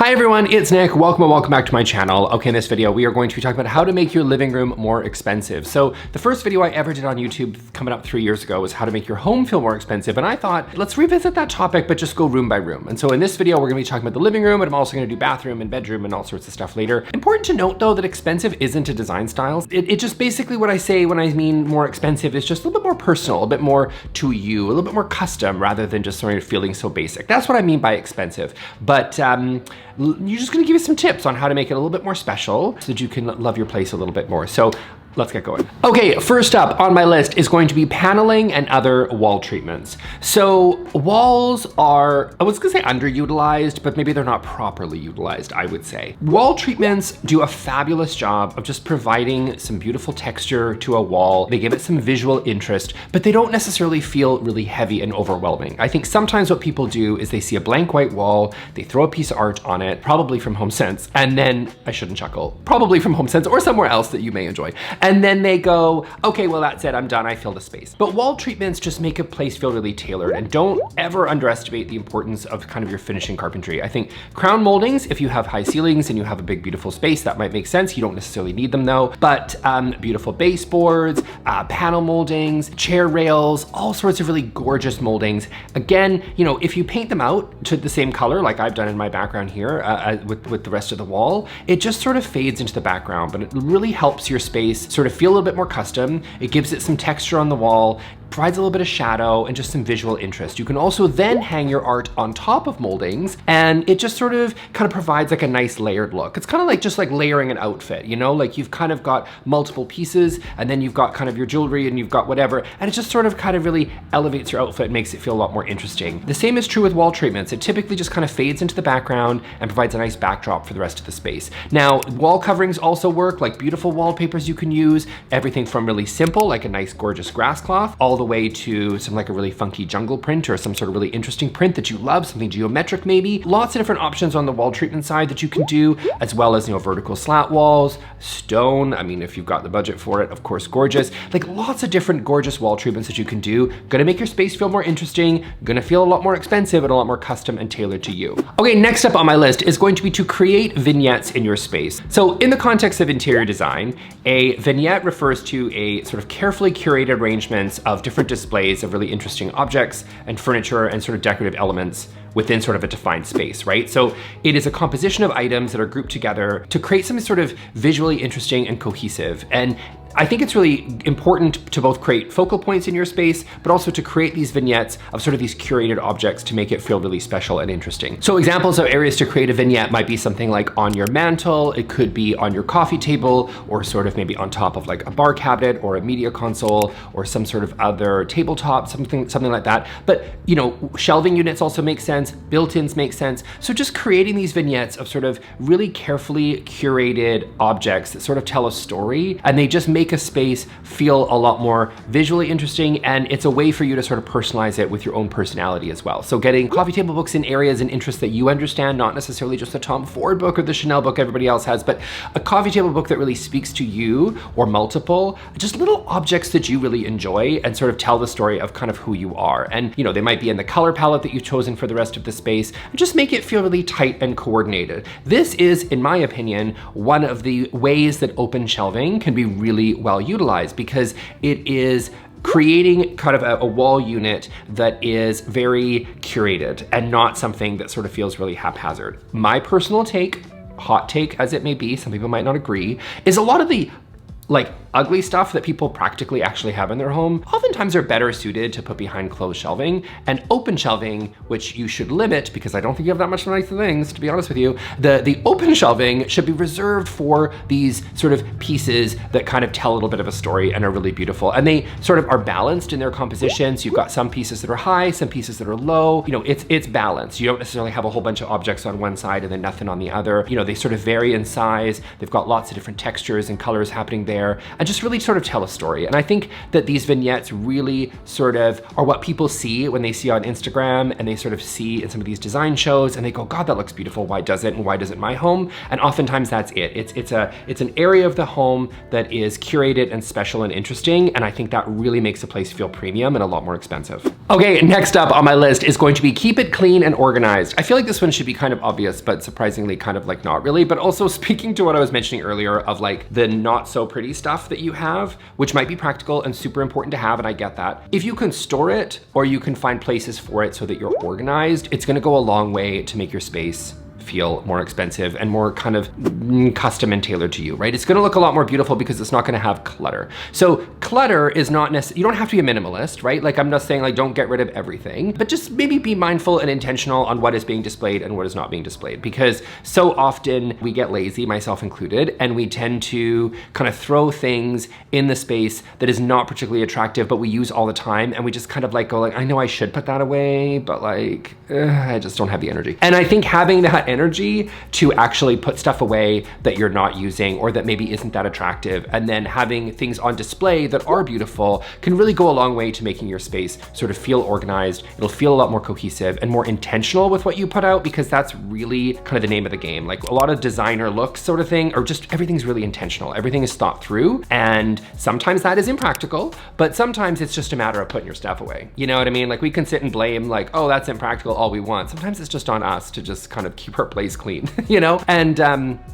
Hi everyone, it's Nick. Welcome and welcome back to my channel. Okay, in this video, we are going to be talking about how to make your living room more expensive. So the first video I ever did on YouTube coming up 3 years ago was how to make your home feel more expensive. And I thought, let's revisit that topic, but just go room by room. And so in this video, we're gonna be talking about the living room, and I'm also gonna do bathroom and bedroom and all sorts of stuff later. Important to note though, that expensive isn't a design style. It just basically what I say when I mean more expensive is just a little bit more personal, a bit more to you, a little bit more custom rather than just sort of feeling so basic. That's what I mean by expensive. But you're just gonna give you some tips on how to make it a little bit more special so that you can love your place a little bit more. So let's get going. Okay, first up on my list is going to be paneling and other wall treatments. So walls are, I was gonna say underutilized, but maybe they're not properly utilized, I would say. Wall treatments do a fabulous job of just providing some beautiful texture to a wall. They give it some visual interest, but they don't necessarily feel really heavy and overwhelming. I think sometimes what people do is they see a blank white wall, they throw a piece of art on it, probably from HomeSense, and then, I shouldn't chuckle, probably from HomeSense or somewhere else that you may enjoy. And then they go, okay, well that's it, I'm done, I filled the space. But wall treatments just make a place feel really tailored, and don't ever underestimate the importance of kind of your finishing carpentry. I think crown moldings, if you have high ceilings and you have a big, beautiful space, that might make sense. You don't necessarily need them though, but beautiful baseboards, panel moldings, chair rails, all sorts of really gorgeous moldings. Again, you know, if you paint them out to the same color, like I've done in my background here with the rest of the wall, it just sort of fades into the background, but it really helps your space sort of feel a little bit more custom. It gives it some texture on the wall, provides a little bit of shadow and just some visual interest. You can also then hang your art on top of moldings, and it just sort of kind of provides like a nice layered look. It's kind of like just like layering an outfit, you know, like you've kind of got multiple pieces and then you've got kind of your jewelry and you've got whatever, and it just sort of kind of really elevates your outfit and makes it feel a lot more interesting. The same is true with wall treatments. It typically just kind of fades into the background and provides a nice backdrop for the rest of the space. Now, wall coverings also work, like beautiful wallpapers you can use, everything from really simple, like a nice gorgeous grass cloth, all the way to some like a really funky jungle print or some sort of really interesting print that you love, something geometric maybe. Lots of different options on the wall treatment side that you can do, as well as, you know, vertical slat walls, stone. I mean, if you've got the budget for it, of course, gorgeous. Like lots of different gorgeous wall treatments that you can do. Gonna make your space feel more interesting, gonna feel a lot more expensive and a lot more custom and tailored to you. Okay, next up on my list is going to be to create vignettes in your space. So in the context of interior design, a vignette refers to a sort of carefully curated arrangements of different displays of really interesting objects and furniture and sort of decorative elements within sort of a defined space, right? So it is a composition of items that are grouped together to create something sort of visually interesting and cohesive. And I think it's really important to both create focal points in your space, but also to create these vignettes of sort of these curated objects to make it feel really special and interesting. So examples of areas to create a vignette might be something like on your mantle, it could be on your coffee table, or sort of maybe on top of like a bar cabinet or a media console or some sort of other tabletop, something like that. But you know, shelving units also make sense, built-ins make sense. So just creating these vignettes of sort of really carefully curated objects that sort of tell a story, and they just make a space feel a lot more visually interesting, and it's a way for you to sort of personalize it with your own personality as well. So getting coffee table books in areas and interests that you understand, not necessarily just the Tom Ford book or the Chanel book everybody else has, but a coffee table book that really speaks to you, or multiple, just little objects that you really enjoy and sort of tell the story of kind of who you are. And you know, they might be in the color palette that you've chosen for the rest of the space, and just make it feel really tight and coordinated. This is, in my opinion, one of the ways that open shelving can be really well utilized, because it is creating kind of a wall unit that is very curated and not something that sort of feels really haphazard. My personal take, hot take as it may be, some people might not agree, is a lot of the like ugly stuff that people practically actually have in their home oftentimes are better suited to put behind closed shelving, and open shelving, which you should limit because I don't think you have that much nice things, to be honest with you. The open shelving should be reserved for these sort of pieces that kind of tell a little bit of a story and are really beautiful. And they sort of are balanced in their composition. So you've got some pieces that are high, some pieces that are low. You know, it's balanced. You don't necessarily have a whole bunch of objects on one side and then nothing on the other. You know, they sort of vary in size. They've got lots of different textures and colors happening there. And and just really sort of tell a story. And I think that these vignettes really sort of are what people see when they see on Instagram, and they sort of see in some of these design shows and they go, God, that looks beautiful. Why doesn't, and why doesn't my home? And oftentimes that's it. It's an area of the home that is curated and special and interesting. And I think that really makes a place feel premium and a lot more expensive. Okay, next up on my list is going to be keep it clean and organized. I feel like this one should be kind of obvious, but surprisingly kind of like not really, but also speaking to what I was mentioning earlier of like the not so pretty stuff that you have, which might be practical and super important to have, and I get that. If you can store it or you can find places for it so that you're organized, it's gonna go a long way to make your space feel more expensive and more kind of custom and tailored to you, right? It's gonna look a lot more beautiful because it's not gonna have clutter. So clutter is not necessarily, you don't have to be a minimalist, right? Like I'm not saying like don't get rid of everything, but just maybe be mindful and intentional on what is being displayed and what is not being displayed, because so often we get lazy, myself included, and we tend to kind of throw things in the space that is not particularly attractive, but we use all the time, and we just kind of like go like, I know I should put that away, but like, I just don't have the energy. And I think having that energy to actually put stuff away that you're not using or that maybe isn't that attractive, and then having things on display that are beautiful can really go a long way to making your space sort of feel organized. It'll feel a lot more cohesive and more intentional with what you put out, because that's really kind of the name of the game. Like a lot of designer looks sort of thing, or just everything's really intentional. Everything is thought through, and sometimes that is impractical, but sometimes it's just a matter of putting your stuff away. You know what I mean? Like we can sit and blame like, oh, that's impractical all we want. Sometimes it's just on us to just kind of keep our place clean, you know? And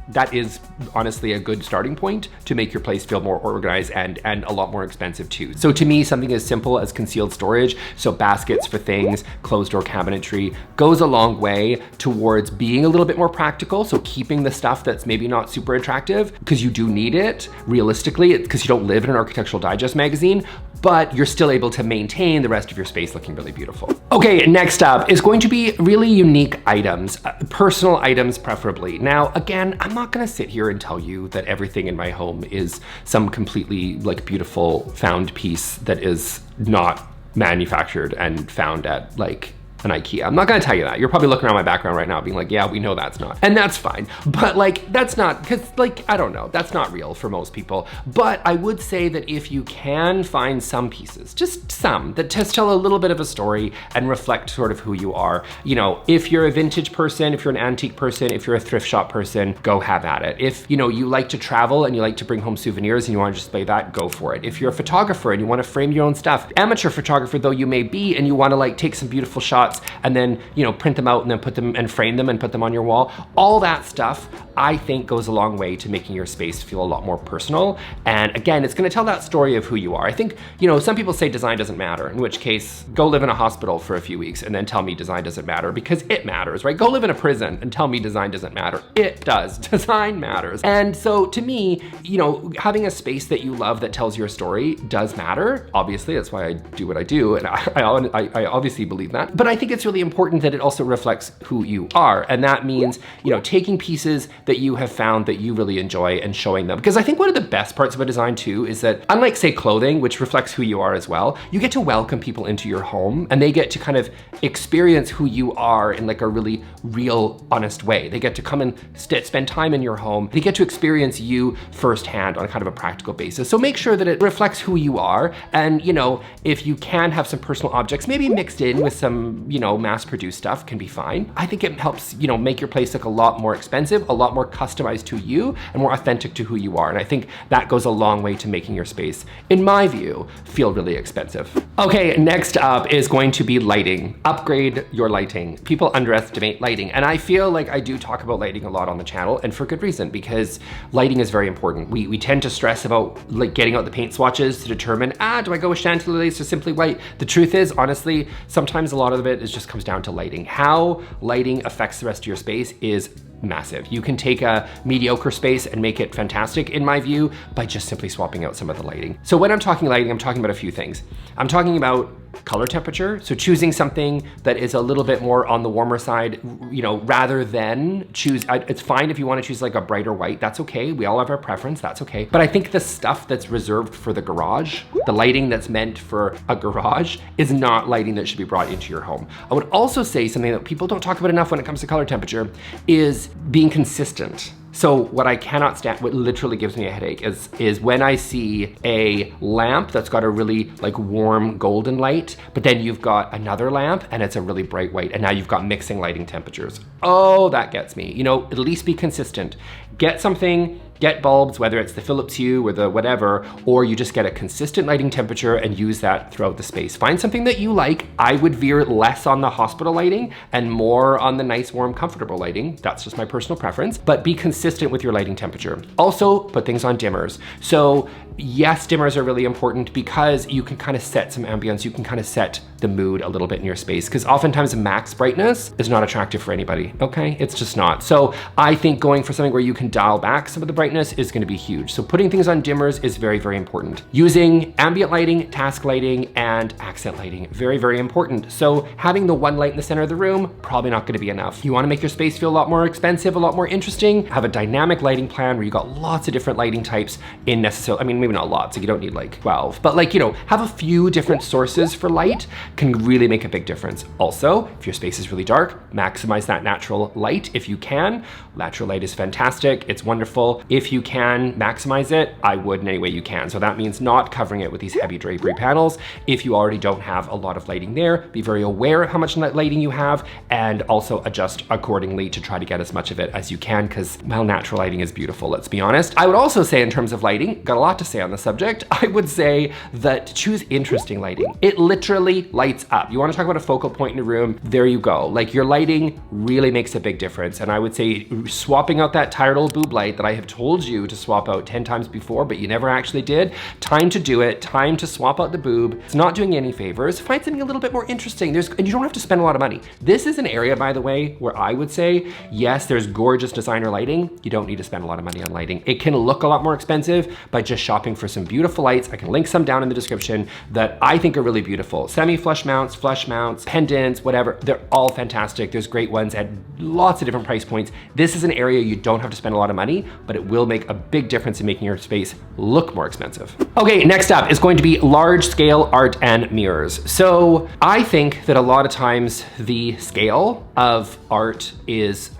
that is honestly a good starting point to make your place feel more organized and a lot more expensive too. So to me, something as simple as concealed storage, so baskets for things, closed door cabinetry, goes a long way towards being a little bit more practical. So keeping the stuff that's maybe not super attractive because you do need it realistically, because you don't live in an Architectural Digest magazine, but you're still able to maintain the rest of your space looking really beautiful. Okay, next up is going to be really unique items, personal items preferably. Now, again, I'm not gonna sit here and tell you that everything in my home is some completely like beautiful found piece that is not manufactured and found at like an IKEA. I'm not gonna tell you that. You're probably looking around my background right now being like, yeah, we know that's not. And that's fine. But like, that's not, because like, I don't know, that's not real for most people. But I would say that if you can find some pieces, just some, that just tell a little bit of a story and reflect sort of who you are. You know, if you're a vintage person, if you're an antique person, if you're a thrift shop person, go have at it. If, you know, you like to travel and you like to bring home souvenirs and you want to display that, go for it. If you're a photographer and you want to frame your own stuff, amateur photographer though you may be, and you want to like take some beautiful shots and then, you know, print them out and then put them and frame them and put them on your wall. All that stuff, I think, goes a long way to making your space feel a lot more personal. And again, it's gonna tell that story of who you are. I think, you know, some people say design doesn't matter, in which case, go live in a hospital for a few weeks and then tell me design doesn't matter, because it matters, right? Go live in a prison and tell me design doesn't matter. It does. Design matters. And so to me, you know, having a space that you love that tells your story does matter. Obviously, that's why I do what I do, and I obviously believe that. But I think it's really important that it also reflects who you are. And that means, you know, taking pieces that you have found that you really enjoy and showing them. Because I think one of the best parts of a design too is that, unlike say clothing, which reflects who you are as well, you get to welcome people into your home and they get to kind of experience who you are in like a really real, honest way. They get to come and spend time in your home. They get to experience you firsthand on kind of a practical basis. So make sure that it reflects who you are. And, you know, if you can have some personal objects, maybe mixed in with some, you know, mass-produced stuff can be fine. I think it helps, you know, make your place look a lot more expensive, a lot more customized to you, and more authentic to who you are. And I think that goes a long way to making your space, in my view, feel really expensive. Okay, next up is going to be lighting. Upgrade your lighting. People underestimate lighting, and I feel like I do talk about lighting a lot on the channel, and for good reason, because lighting is very important. We tend to stress about like getting out the paint swatches to determine, do I go with Chantilly's or Simply White? The truth is, honestly, sometimes a lot of it just comes down to lighting. How lighting affects the rest of your space is massive. You can take a mediocre space and make it fantastic, in my view, by just simply swapping out some of the lighting. So when I'm talking lighting, I'm talking about a few things. I'm talking about color temperature, so choosing something that is a little bit more on the warmer side, you know, rather than choose, it's fine if you want to choose like a brighter white, that's okay. We all have our preference, that's okay. But I think the stuff that's reserved for the garage, the lighting that's meant for a garage, is not lighting that should be brought into your home. I would also say something that people don't talk about enough when it comes to color temperature is being consistent. So what I cannot stand, what literally gives me a headache is when I see a lamp that's got a really like warm golden light, but then you've got another lamp and it's a really bright white, and now you've got mixing lighting temperatures. Oh, that gets me. You know, at least be consistent. Get something, get bulbs, whether it's the Philips Hue or the whatever, or you just get a consistent lighting temperature and use that throughout the space. Find something that you like. I would veer less on the hospital lighting and more on the nice, warm, comfortable lighting. That's just my personal preference, but be consistent with your lighting temperature. Also, put things on dimmers. So yes, dimmers are really important because you can kind of set some ambience. You can kind of set the mood a little bit in your space, because oftentimes max brightness is not attractive for anybody, okay? It's just not. So I think going for something where you can dial back some of the brightness is gonna be huge. So putting things on dimmers is very, very important. Using ambient lighting, task lighting, and accent lighting, very, very important. So having the one light in the center of the room, probably not gonna be enough. You wanna make your space feel a lot more expensive, a lot more interesting, have a dynamic lighting plan where you got lots of different lighting types in necessarily, I mean, maybe not lots, like you don't need like 12, but like, you know, have a few different sources for light can really make a big difference. Also, if your space is really dark, maximize that natural light if you can. Natural light is fantastic, it's wonderful. If you can maximize it, I would in any way you can. So that means not covering it with these heavy drapery panels. If you already don't have a lot of lighting there, be very aware of how much lighting you have and also adjust accordingly to try to get as much of it as you can, because, well, natural lighting is beautiful, let's be honest. I would also say in terms of lighting, got a lot to say on the subject, I would say that choose interesting lighting. It literally lights up. You want to talk about a focal point in a room, there you go. Like, your lighting really makes a big difference. And I would say swapping out that tired old boob light that I have told you to swap out 10 times before, but you never actually did, time to do it, time to swap out the boob. It's not doing you any favors. Find something a little bit more interesting. And you don't have to spend a lot of money. This is an area, by the way, where I would say, yes, there's gorgeous designer lighting. You don't need to spend a lot of money on lighting. It can look a lot more expensive by just shopping for some beautiful lights. I can link some down in the description that I think are really beautiful. Semi-flush mounts, flush mounts, pendants, whatever, they're all fantastic. There's great ones at lots of different price points. This is an area you don't have to spend a lot of money, but it will make a big difference in making your space look more expensive. Okay, next up is going to be large scale art and mirrors. So I think that a lot of times the scale of art is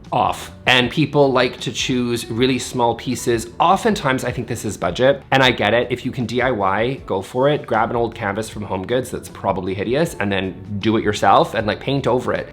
off, and people like to choose really small pieces. Oftentimes, I think this is budget, and I get it. If you can DIY, go for it. Grab an old canvas from HomeGoods that's probably hideous, and then do it yourself and like paint over it.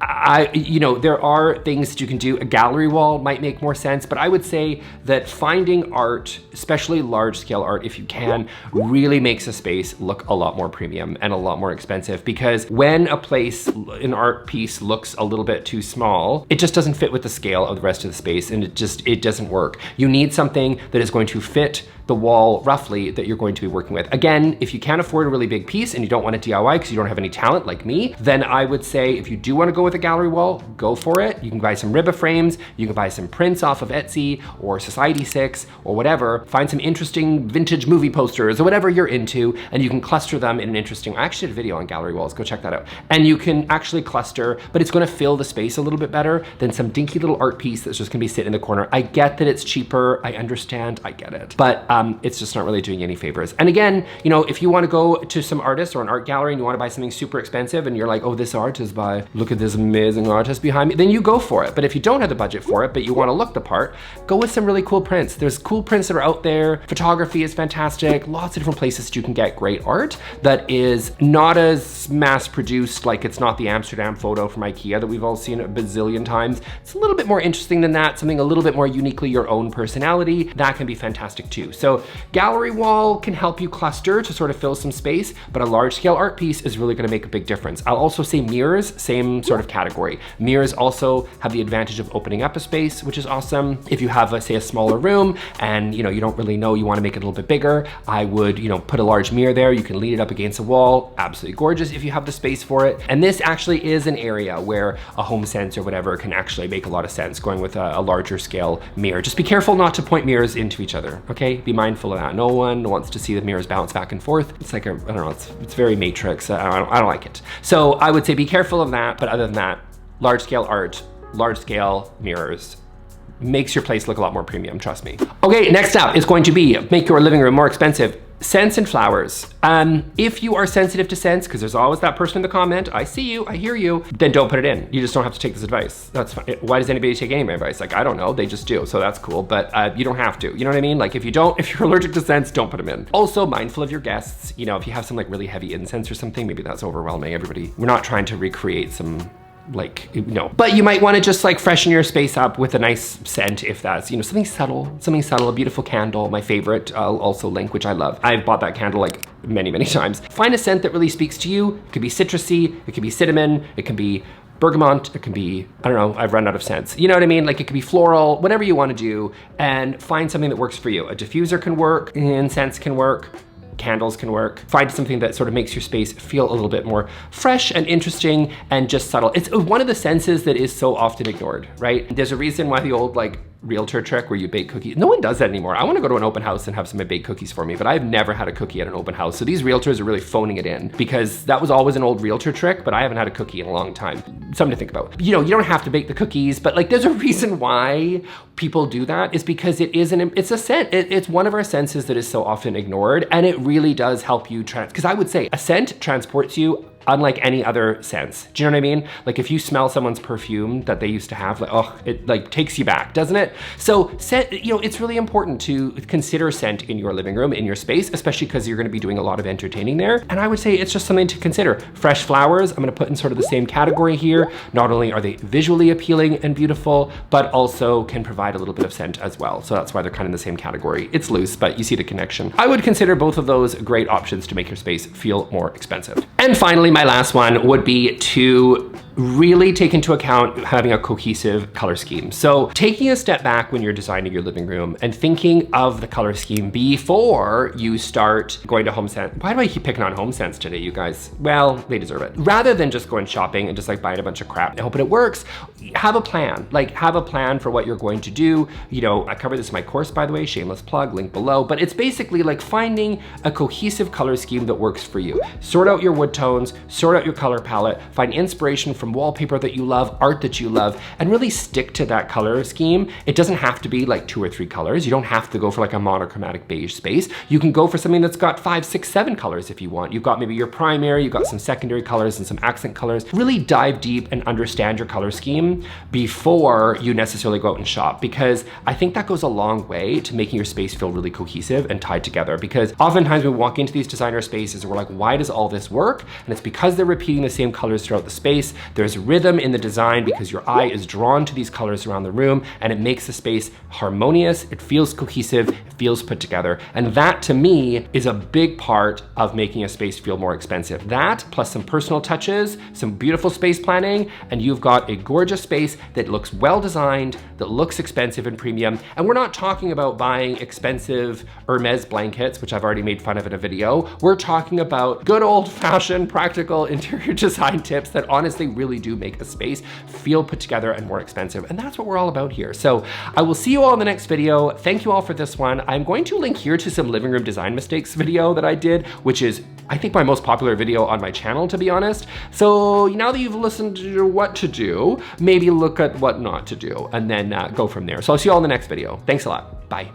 You know, there are things that you can do. A gallery wall might make more sense, but I would say that finding art, especially large scale art, if you can, really makes a space look a lot more premium and a lot more expensive, because when a place, an art piece looks a little bit too small, it just doesn't fit with the scale of the rest of the space, and it doesn't work. You need something that is going to fit the wall roughly that you're going to be working with. Again, if you can't afford a really big piece and you don't want to DIY because you don't have any talent like me, then I would say if you do want to go with a gallery wall, go for it. You can buy some Riba frames, you can buy some prints off of Etsy or Society6 or whatever. Find some interesting vintage movie posters or whatever you're into, and you can cluster them in an interesting, I actually did a video on gallery walls, go check that out. And you can actually cluster, but it's going to fill the space a little bit better than some dinky little art piece that's just going to be sitting in the corner. I get that it's cheaper, I understand, I get it. But it's just not really doing you any favors. And again, you know, if you want to go to some artist or an art gallery and you want to buy something super expensive and you're like, oh, this art is by, look at this amazing artist behind me, then you go for it. But if you don't have the budget for it, but you want to look the part, go with some really cool prints. There's cool prints that are out there. Photography is fantastic. Lots of different places that you can get great art that is not as mass produced, like it's not the Amsterdam photo from IKEA that we've all seen a bazillion times. It's a little bit more interesting than that, something a little bit more uniquely your own personality. That can be fantastic too. So gallery wall can help you cluster to sort of fill some space, but a large scale art piece is really going to make a big difference. I'll also say mirrors, same sort of category. Mirrors also have the advantage of opening up a space, which is awesome. If you have, say, a smaller room and you don't really know, you want to make it a little bit bigger, I would, put a large mirror there. You can lean it up against a wall. Absolutely gorgeous if you have the space for it. And this actually is an area where a HomeSense or whatever can actually make a lot of sense, going with a larger scale mirror. Just be careful not to point mirrors into each other, okay? Be mindful of that. No one wants to see the mirrors bounce back and forth. It's like I don't know, it's very Matrix. I don't like it. So I would say be careful of that, but other than that, large scale art, large scale mirrors makes your place look a lot more premium, trust me. Okay, next up is going to be make your living room more expensive. Scents and flowers. If you are sensitive to scents, because there's always that person in the comment, I see you, I hear you, then don't put it in. You just don't have to take this advice. That's fine. Why does anybody take any of my advice? Like, I don't know, they just do, so that's cool, but you don't have to. You know what I mean? Like, if you're allergic to scents, don't put them in. Also, mindful of your guests. You know, if you have some like really heavy incense or something, maybe that's overwhelming everybody. We're not trying to recreate some, like, no. But you might want to just like freshen your space up with a nice scent, if that's, you know, something subtle, a beautiful candle. My favorite, I'll also link, which I love. I've bought that candle like many times. Find a scent that really speaks to you. It could be citrusy, it could be cinnamon, it can be bergamot, it can be, I don't know, I've run out of scents. You know what I mean? Like, it could be floral, whatever you want to do, and find something that works for you. A diffuser can work, incense can work, candles can work. Find something that sort of makes your space feel a little bit more fresh and interesting and just subtle. It's one of the senses that is so often ignored, right? There's a reason why the old like realtor trick where you bake cookies, no one does that anymore. I want to go to an open house and have somebody bake cookies for me, but I've never had a cookie at an open house. So these realtors are really phoning it in, because that was always an old realtor trick, but I haven't had a cookie in a long time. Something to think about. You know, you don't have to bake the cookies, but like there's a reason why people do that, is because it's a scent. It's one of our senses that is so often ignored, and it really does help you because I would say a scent transports you unlike any other sense. Do you know what I mean? Like, if you smell someone's perfume that they used to have, like, oh, it like takes you back, doesn't it? So scent, you know, it's really important to consider scent in your living room, in your space, especially because you're gonna be doing a lot of entertaining there. And I would say it's just something to consider. Fresh flowers, I'm gonna put in sort of the same category here. Not only are they visually appealing and beautiful, but also can provide a little bit of scent as well. So that's why they're kind of in the same category. It's loose, but you see the connection. I would consider both of those great options to make your space feel more expensive. And finally, my last one would be to really take into account having a cohesive color scheme. So taking a step back when you're designing your living room and thinking of the color scheme before you start going to HomeSense. Why do I keep picking on HomeSense today, you guys? Well, they deserve it. Rather than just going shopping and just like buying a bunch of crap and hoping it works, have a plan. Like, have a plan for what you're going to do. You know, I cover this in my course, by the way, shameless plug, link below, but it's basically like finding a cohesive color scheme that works for you. Sort out your wood tones, sort out your color palette, find inspiration from wallpaper that you love, art that you love, and really stick to that color scheme. It doesn't have to be like 2 or 3 colors. You don't have to go for like a monochromatic beige space. You can go for something that's got 5, 6, 7 colors if you want. You've got maybe your primary, you've got some secondary colors and some accent colors. Really dive deep and understand your color scheme before you necessarily go out and shop, because I think that goes a long way to making your space feel really cohesive and tied together. Because oftentimes we walk into these designer spaces and we're like, why does all this work? And it's because they're repeating the same colors throughout the space. There's rhythm in the design because your eye is drawn to these colors around the room, and it makes the space harmonious, it feels cohesive, it feels put together. And that to me is a big part of making a space feel more expensive. That plus some personal touches, some beautiful space planning, and you've got a gorgeous space that looks well designed, that looks expensive and premium. And we're not talking about buying expensive Hermes blankets, which I've already made fun of in a video. We're talking about good old fashioned practical interior design tips that honestly really do make a space feel put together and more expensive. And that's what we're all about here. So I will see you all in the next video. Thank you all for this one. I'm going to link here to some living room design mistakes video that I did, which is, I think, my most popular video on my channel, to be honest. So now that you've listened to what to do, maybe look at what not to do, and then go from there. So I'll see you all in the next video. Thanks a lot. Bye.